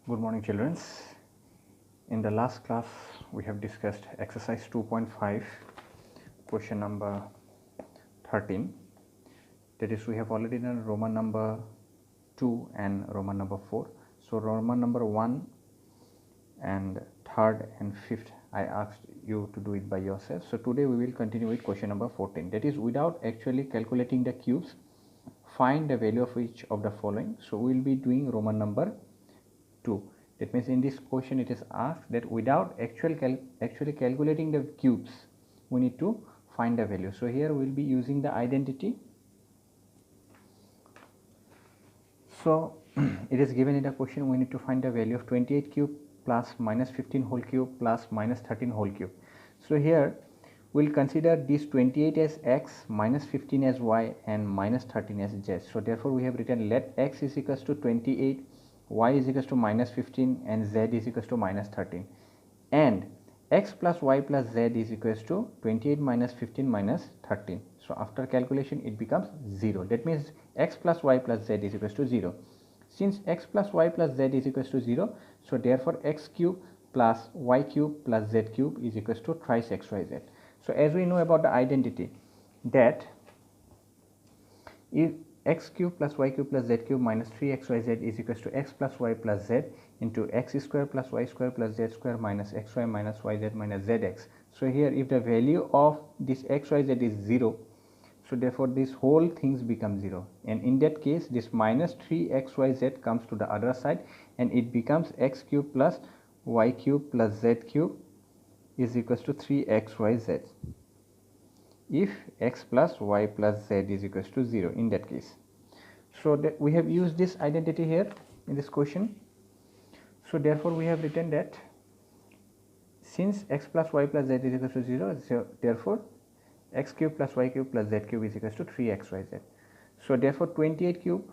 Good morning, children. In the last class, we have discussed exercise 2.5, question number 13. That is, we have already done Roman number 2 and Roman number 4. So, Roman number 1 and 3rd and 5th, I asked you to do it by yourself. So, today we will continue with question number 14. That is, without actually calculating the cubes, find the value of each of the following. So, we will be doing Roman number 2. That means in this question it is asked that without actually calculating the cubes, we need to find the value. So here we will be using the identity. So it is given in the question, we need to find the value of 28 cube plus minus 15 whole cube plus minus 13 whole cube. So here we will consider this 28 as x, minus 15 as y and minus 13 as z. So therefore we have written let x is equals to 28, y is equals to minus 15 and z is equals to minus 13, and x plus y plus z is equals to 28 minus 15 minus 13. So after calculation it becomes 0. That means x plus y plus z is equals to 0. Since x plus y plus z is equals to 0, so therefore x cube plus y cube plus z cube is equals to thrice xyz. So as we know about the identity, that if x cube plus y cube plus z cube minus 3xyz is equals to x plus y plus z into x square plus y square plus z square minus xy minus yz minus zx. So here if the value of this xyz is 0, so therefore this whole things become 0, and in that case this minus 3xyz comes to the other side and it becomes x cube plus y cube plus z cube is equals to 3xyz if x plus y plus z is equals to 0 in that case. So that we have used this identity here in this question. So therefore we have written that since x plus y plus z is equals to 0, so therefore x cube plus y cube plus z cube is equals to 3xyz. So therefore 28 cube,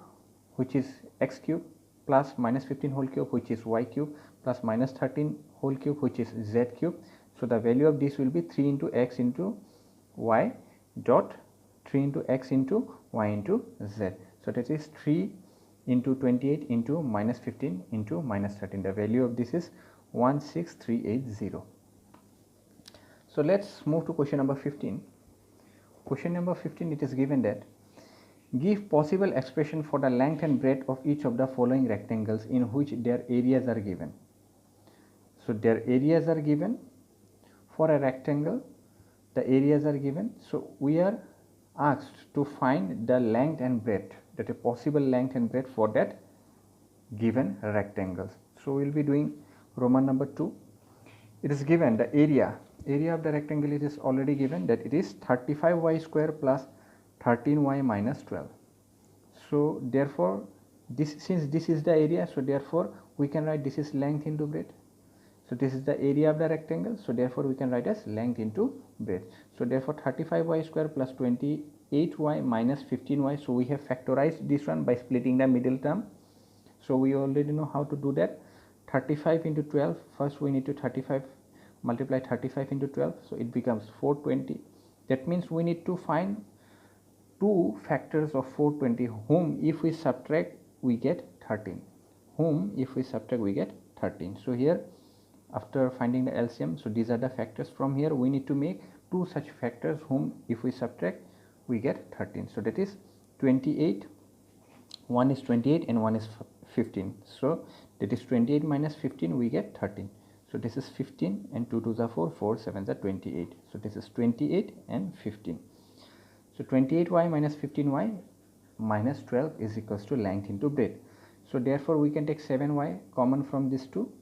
which is x cube, plus minus 15 whole cube, which is y cube, plus minus 13 whole cube, which is z cube. So the value of this will be 3 into x into y dot 3 into x into y into z. So that is 3 into 28 into minus 15 into minus 13. The value of this is 16380. So let's move to question number 15. Question number 15, it is given that give possible expression for the length and breadth of each of the following rectangles in which their areas are given. So their areas are given for a rectangle, the areas are given. So we are asked to find the length and breadth, that a possible length and breadth for that given rectangles. So we will be doing Roman number 2. It is given the area of the rectangle, it is already given that it is 35y square plus 13y minus 12. So therefore since this is the area, so therefore we can write this is length into breadth. So this is the area of the rectangle, so therefore we can write as length into breadth. So therefore 35y square plus 28y minus 15y. So we have factorized this one by splitting the middle term. So we already know how to do that. 35 into 12, first we need to multiply 35 into 12, so it becomes 420. That means we need to find two factors of 420 whom if we subtract we get 13, whom if we subtract we get 13. So here after finding the LCM, so these are the factors. From here we need to make two such factors whom if we subtract we get 13. So that is 28, one is 28 and one is 15. So that is 28 minus 15, we get 13. So this is 15 and 2 2s are 4, 4 7s are 28. So this is 28 and 15. So 28y minus 15y minus 12 is equals to length into breadth. So therefore we can take 7y common from these two.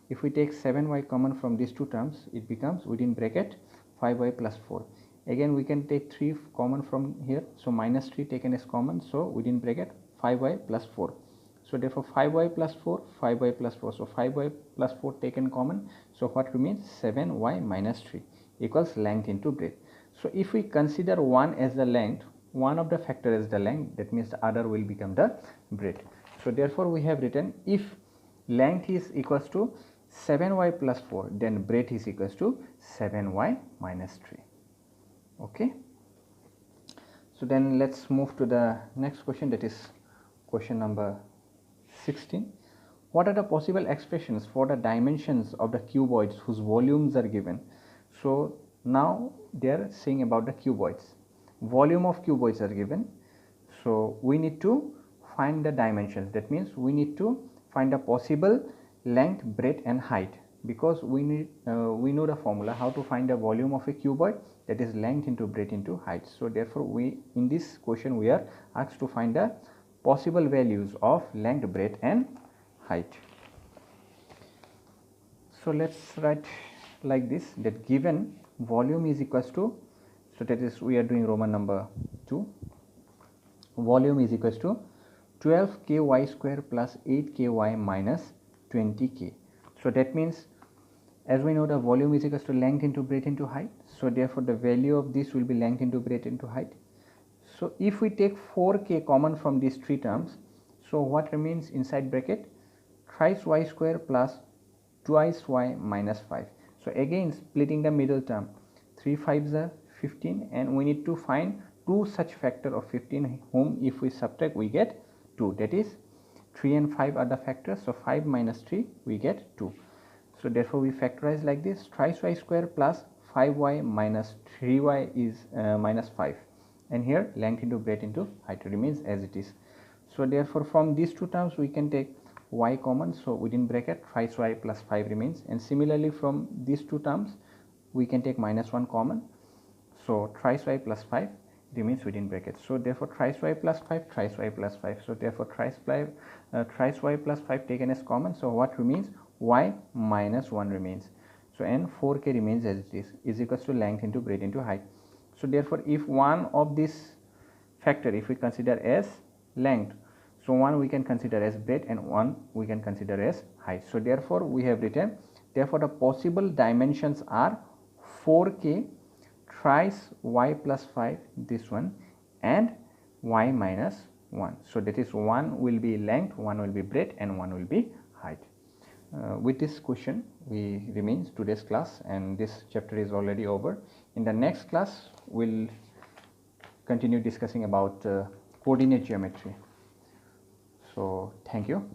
If we take 7y common from these two terms, it becomes within bracket 5y plus 4. Again we can take 3 common from here, so minus 3 taken as common, so within bracket 5y plus 4. So therefore 5y plus 4, 5y plus 4, so 5y plus 4 taken common, so what remains? 7y minus 3 equals length into breadth. So if we consider one as the length, one of the factor is the length, that means the other will become the breadth. So therefore we have written if length is equals to 7y plus 4, then breadth is equals to 7y minus 3. Okay. So then let's move to the next question, that is question number 16. What are the possible expressions for the dimensions of the cuboids whose volumes are given? So now they are saying about the cuboids. Volume of cuboids are given. So we need to find the dimensions. That means we need to find the possible length, breadth and height, because we know the formula how to find the volume of a cuboid, that is length into breadth into height. So therefore we, in this question we are asked to find the possible values of length, breadth and height. So let's write like this, that given volume is equals to, so that is we are doing Roman number 2, volume is equals to 12k y square plus 8k y minus 20k. So that means, as we know, the volume is equals to length into breadth into height. So therefore the value of this will be length into breadth into height. So if we take 4k common from these three terms, so what remains inside bracket? Thrice y square plus twice y minus 5. So again splitting the middle term, 3 5s are 15, and we need to find two such factor of 15 whom if we subtract we get 2, that is 3 and 5 are the factors. So 5 minus 3 we get 2. So therefore we factorize like this, thrice y square plus 5y minus 3y is minus 5, and here length into breadth into height remains as it is. So therefore from these two terms we can take y common, so within bracket thrice y plus 5 remains, and similarly from these two terms we can take minus 1 common, so thrice y plus 5 remains within bracket. So therefore thrice y plus 5, thrice y plus 5, so therefore thrice y plus 5 taken as common, so what remains? Y minus 1 remains. So and 4k remains as it is equals to length into breadth into height. So therefore if one of this factor if we consider as length, so one we can consider as breadth and one we can consider as height. So therefore we have written, therefore the possible dimensions are 4k, thrice y plus 5, this one, and y minus 1. So that is one will be length, one will be breadth and one will be height. With this question we remains today's class, and this chapter is already over. In the next class we'll continue discussing about coordinate geometry. So thank you.